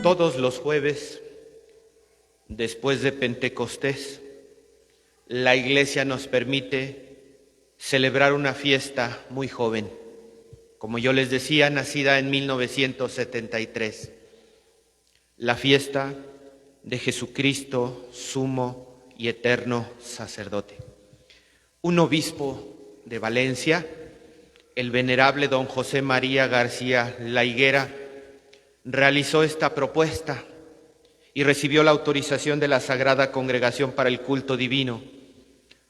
Todos los jueves, después de Pentecostés, la Iglesia nos permite celebrar una fiesta muy joven, como yo les decía, nacida en 1973, la fiesta de Jesucristo, sumo y eterno sacerdote. Un obispo de Valencia, el venerable don José María García La Higuera, realizó esta propuesta y recibió la autorización de la Sagrada Congregación para el Culto Divino,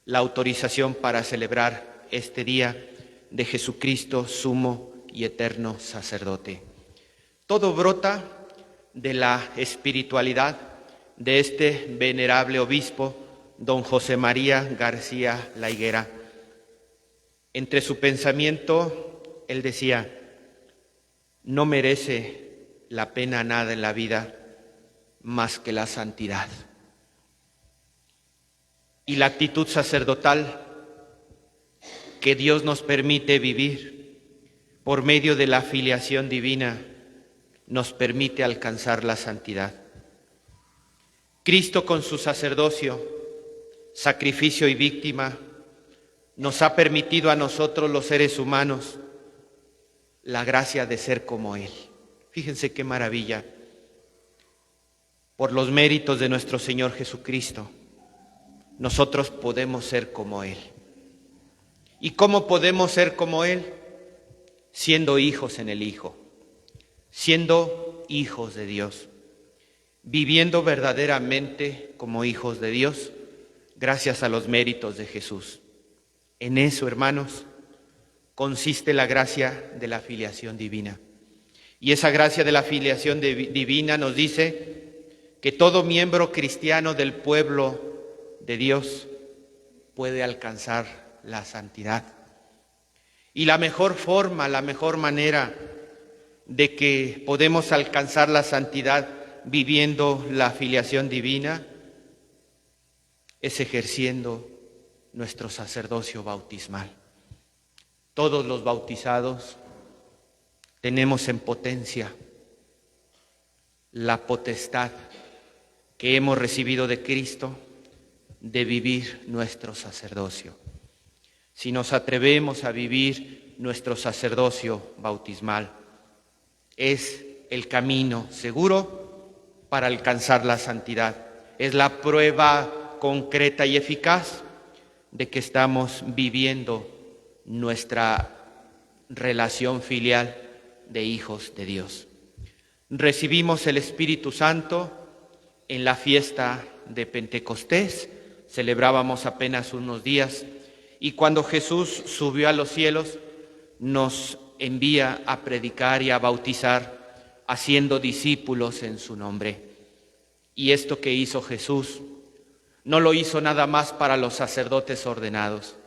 la autorización para celebrar este día de Jesucristo, sumo y eterno sacerdote. Todo brota de la espiritualidad de este venerable obispo, don José María García La Higuera. Entre su pensamiento, él decía: no merece la pena nada en la vida más que la santidad. Y la actitud sacerdotal que Dios nos permite vivir por medio de la filiación divina nos permite alcanzar la santidad. Cristo, con su sacerdocio, sacrificio y víctima, nos ha permitido a nosotros los seres humanos la gracia de ser como Él. Fíjense qué maravilla. Por los méritos de nuestro Señor Jesucristo, nosotros podemos ser como Él. ¿Y cómo podemos ser como Él? Siendo hijos en el Hijo, siendo hijos de Dios, viviendo verdaderamente como hijos de Dios, gracias a los méritos de Jesús. En eso, hermanos, consiste la gracia de la filiación divina. Y esa gracia de la filiación divina nos dice que todo miembro cristiano del pueblo de Dios puede alcanzar la santidad. Y la mejor forma, la mejor manera de que podemos alcanzar la santidad viviendo la filiación divina es ejerciendo nuestro sacerdocio bautismal. Todos los bautizados tenemos en potencia la potestad que hemos recibido de Cristo de vivir nuestro sacerdocio. Si nos atrevemos a vivir nuestro sacerdocio bautismal, es el camino seguro para alcanzar la santidad. Es la prueba concreta y eficaz de que estamos viviendo nuestra relación filial de hijos de Dios. Recibimos el Espíritu Santo en la fiesta de Pentecostés, celebrábamos apenas unos días, y cuando Jesús subió a los cielos, nos envía a predicar y a bautizar, haciendo discípulos en su nombre. Y esto que hizo Jesús, no lo hizo nada más para los sacerdotes ordenados.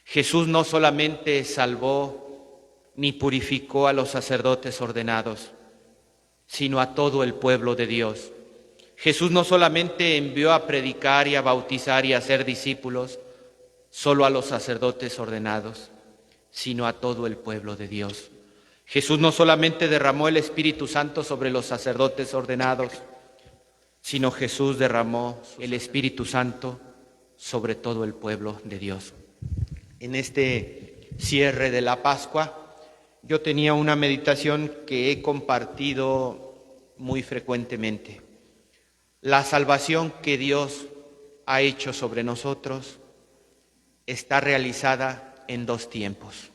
Jesús no solamente salvó ni purificó a los sacerdotes ordenados, sino a todo el pueblo de Dios. Jesús no solamente envió a predicar y a bautizar y a hacer discípulos solo a los sacerdotes ordenados, sino a todo el pueblo de Dios. Jesús no solamente derramó el Espíritu Santo sobre los sacerdotes ordenados, sino Jesús derramó el Espíritu Santo sobre todo el pueblo de Dios. En este cierre de la Pascua, yo tenía una meditación que he compartido muy frecuentemente. La salvación que Dios ha hecho sobre nosotros está realizada en dos tiempos.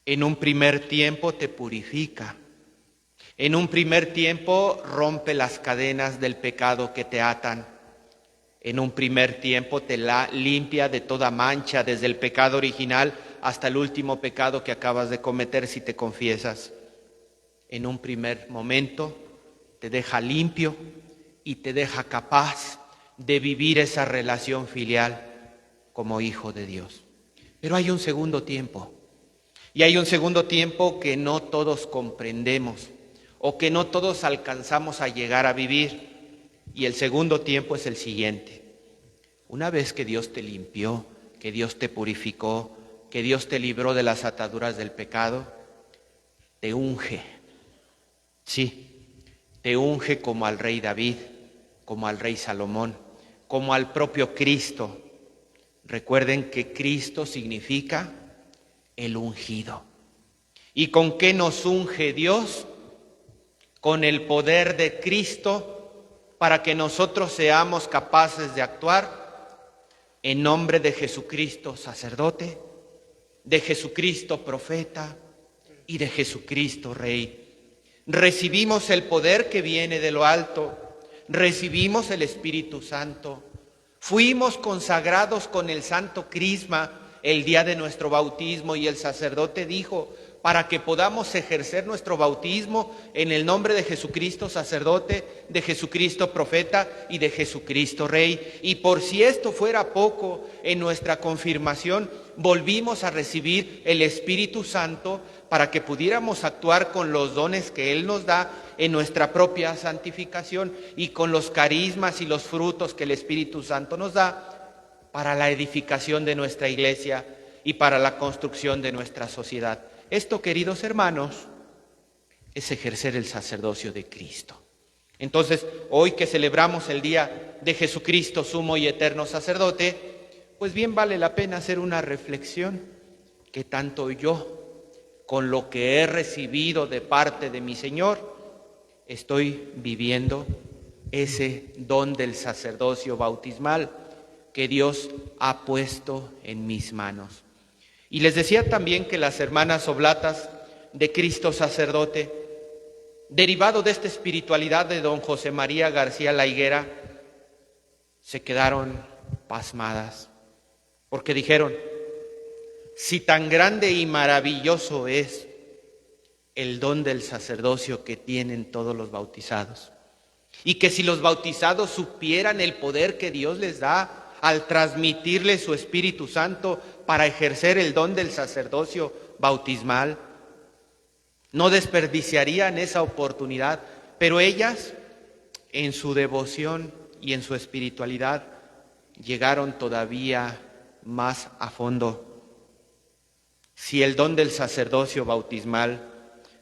En un primer tiempo te purifica. En un primer tiempo rompe las cadenas del pecado que te atan. En un primer tiempo te la limpia de toda mancha, desde el pecado original hasta el último pecado que acabas de cometer si te confiesas. En un primer momento te deja limpio y te deja capaz de vivir esa relación filial como hijo de Dios. Pero hay un segundo tiempo, y hay un segundo tiempo que no todos comprendemos o que no todos alcanzamos a llegar a vivir, y el segundo tiempo es el siguiente. Una vez que Dios te limpió, que Dios te purificó, que Dios te libró de las ataduras del pecado, te unge. Sí, te unge como al rey David, como al rey Salomón, como al propio Cristo. Recuerden que Cristo significa el ungido. ¿Y con qué nos unge Dios? Con el poder de Cristo para que nosotros seamos capaces de actuar en nombre de Jesucristo sacerdote, de Jesucristo profeta y de Jesucristo Rey. Recibimos el poder que viene de lo alto, recibimos el Espíritu Santo, fuimos consagrados con el Santo Crisma el día de nuestro bautismo y el sacerdote dijo, para que podamos ejercer nuestro bautismo en el nombre de Jesucristo sacerdote, de Jesucristo profeta y de Jesucristo Rey. Y por si esto fuera poco, en nuestra confirmación volvimos a recibir el Espíritu Santo para que pudiéramos actuar con los dones que Él nos da en nuestra propia santificación y con los carismas y los frutos que el Espíritu Santo nos da para la edificación de nuestra iglesia y para la construcción de nuestra sociedad. Esto, queridos hermanos, es ejercer el sacerdocio de Cristo. Entonces, hoy que celebramos el día de Jesucristo, sumo y eterno sacerdote, pues bien vale la pena hacer una reflexión que tanto yo, con lo que he recibido de parte de mi Señor, estoy viviendo ese don del sacerdocio bautismal que Dios ha puesto en mis manos. Y les decía también que las hermanas oblatas de Cristo sacerdote, derivado de esta espiritualidad de don José María García La Higuera, se quedaron pasmadas, porque dijeron, si tan grande y maravilloso es el don del sacerdocio que tienen todos los bautizados, y que si los bautizados supieran el poder que Dios les da al transmitirles su Espíritu Santo para ejercer el don del sacerdocio bautismal, no desperdiciarían esa oportunidad, pero ellas, en su devoción y en su espiritualidad, llegaron todavía más a fondo. Si el don del sacerdocio bautismal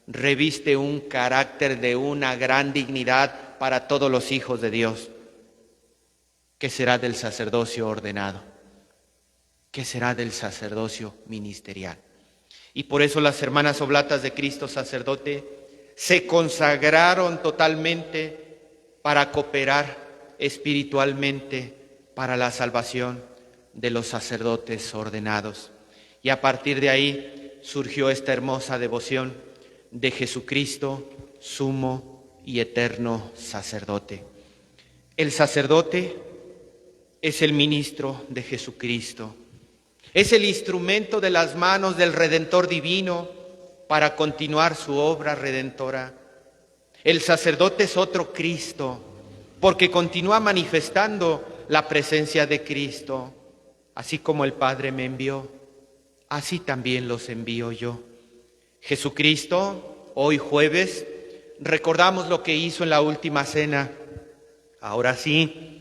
reviste un carácter de una gran dignidad para todos los hijos de Dios, ¿qué será del sacerdocio ordenado? ¿Qué será del sacerdocio ministerial? Y por eso las hermanas oblatas de Cristo sacerdote se consagraron totalmente para cooperar espiritualmente para la salvación de los sacerdotes ordenados. Y a partir de ahí surgió esta hermosa devoción de Jesucristo, sumo y eterno sacerdote. El sacerdote es el ministro de Jesucristo. Es el instrumento de las manos del Redentor divino para continuar su obra redentora. El sacerdote es otro Cristo, porque continúa manifestando la presencia de Cristo. Así como el Padre me envió, así también los envío yo. Jesucristo, hoy jueves, recordamos lo que hizo en la última cena. Ahora sí,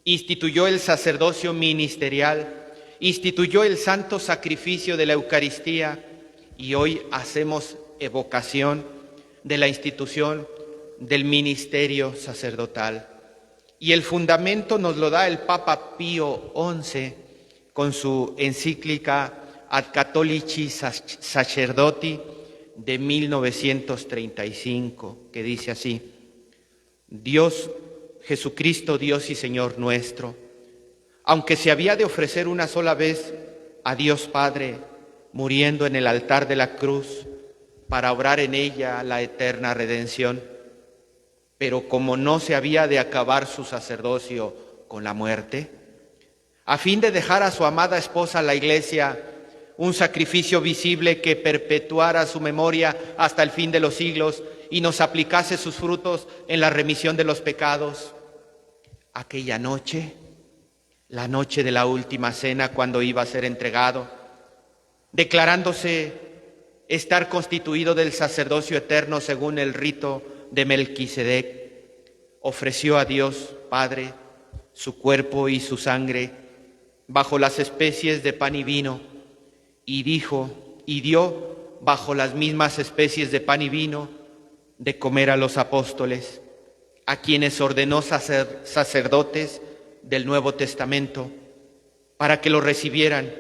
instituyó el sacerdocio ministerial, instituyó el santo sacrificio de la Eucaristía y hoy hacemos evocación de la institución del ministerio sacerdotal. Y el fundamento nos lo da el Papa Pío XI con su encíclica Ad Catholici Sacerdoti de 1935, que dice así: Dios, Jesucristo, Dios y Señor nuestro, aunque se había de ofrecer una sola vez a Dios Padre, muriendo en el altar de la cruz para obrar en ella la eterna redención, pero como no se había de acabar su sacerdocio con la muerte, a fin de dejar a su amada esposa la Iglesia un sacrificio visible que perpetuara su memoria hasta el fin de los siglos y nos aplicase sus frutos en la remisión de los pecados, aquella noche, la noche de la última cena, cuando iba a ser entregado, declarándose estar constituido del sacerdocio eterno según el rito de Melquisedec, ofreció a Dios Padre su cuerpo y su sangre bajo las especies de pan y vino, y dijo y dio bajo las mismas especies de pan y vino de comer a los apóstoles, a quienes ordenó sacerdotes del Nuevo Testamento para que lo recibieran,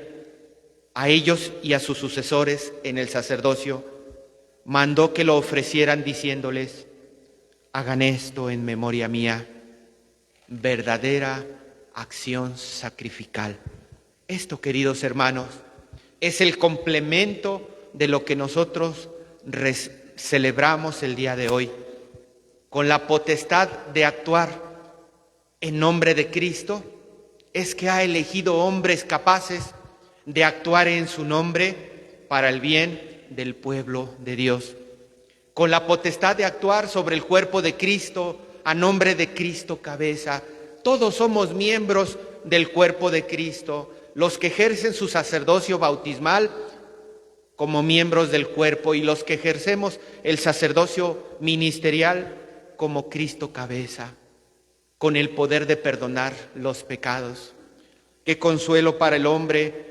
a ellos y a sus sucesores en el sacerdocio, mandó que lo ofrecieran diciéndoles: hagan esto en memoria mía, verdadera acción sacrificial. Esto, queridos hermanos, es el complemento de lo que nosotros celebramos el día de hoy, con la potestad de actuar en nombre de Cristo. Es que ha elegido hombres capaces de actuar en su nombre para el bien del pueblo de Dios, con la potestad de actuar sobre el cuerpo de Cristo, a nombre de Cristo cabeza. Todos somos miembros del cuerpo de Cristo, los que ejercen su sacerdocio bautismal como miembros del cuerpo y los que ejercemos el sacerdocio ministerial como Cristo cabeza, con el poder de perdonar los pecados. Qué consuelo para el hombre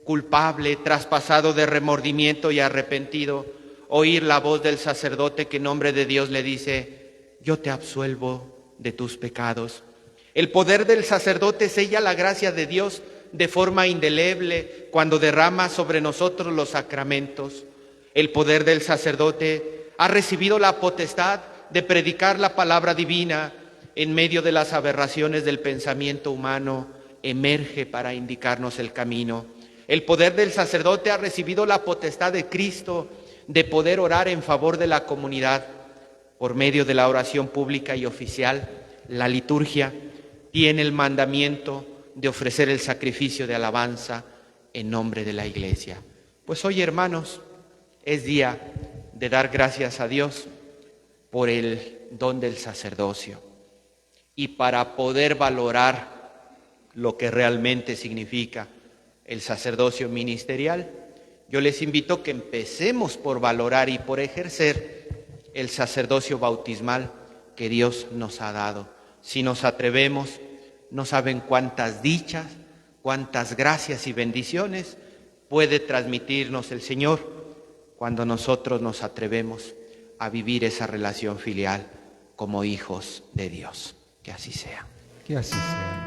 culpable, traspasado de remordimiento y arrepentido, oír la voz del sacerdote que en nombre de Dios le dice: yo te absuelvo de tus pecados. El poder del sacerdote sella la gracia de Dios de forma indeleble cuando derrama sobre nosotros los sacramentos. El poder del sacerdote ha recibido la potestad de predicar la palabra divina en medio de las aberraciones del pensamiento humano, emerge para indicarnos el camino. El poder del sacerdote ha recibido la potestad de Cristo de poder orar en favor de la comunidad por medio de la oración pública y oficial. La liturgia tiene el mandamiento de ofrecer el sacrificio de alabanza en nombre de la Iglesia. Pues hoy, hermanos, es día de dar gracias a Dios por el don del sacerdocio. Y para poder valorar lo que realmente significa el sacerdocio ministerial, yo les invito a que empecemos por valorar y por ejercer el sacerdocio bautismal que Dios nos ha dado. Si nos atrevemos, no saben cuántas dichas, cuántas gracias y bendiciones puede transmitirnos el Señor cuando nosotros nos atrevemos a vivir esa relación filial como hijos de Dios. Que así sea. Que así sea.